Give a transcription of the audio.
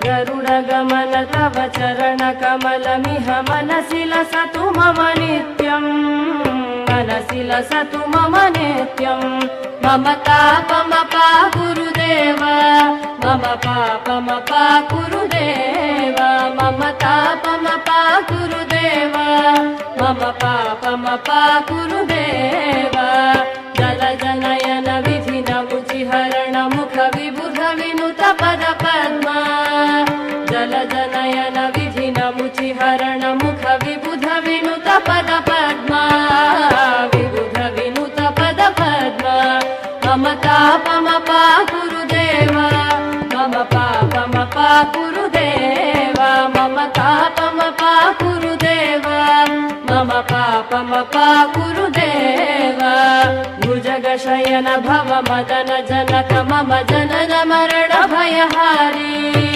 गरुडगमन तव चरणकमलमिह मनसि लसतु मम नित्यम् मनसि लसतु मम नित्यम् मम तापमपा गुरुदेव मम पापमपा गुरुदेव मम तापमपा गुरुदेव मम पापमपा गुरुदेव जलजनयन विधिनमुचिहरण मुख विबुध विनुत पद पद्मा जलजनयन विधिनमुचिहरण मुख विबुध विनुत पद पद्मा विबुध विनुत पद पद्मा मम तापमपा गुरुदेव मम पापमपा गुरुदेव मम तापमपा गुरुदेव मम पापमपा गुरुदेव भुजगशयन भव मदन जनक मम जनन मरण भयहारी।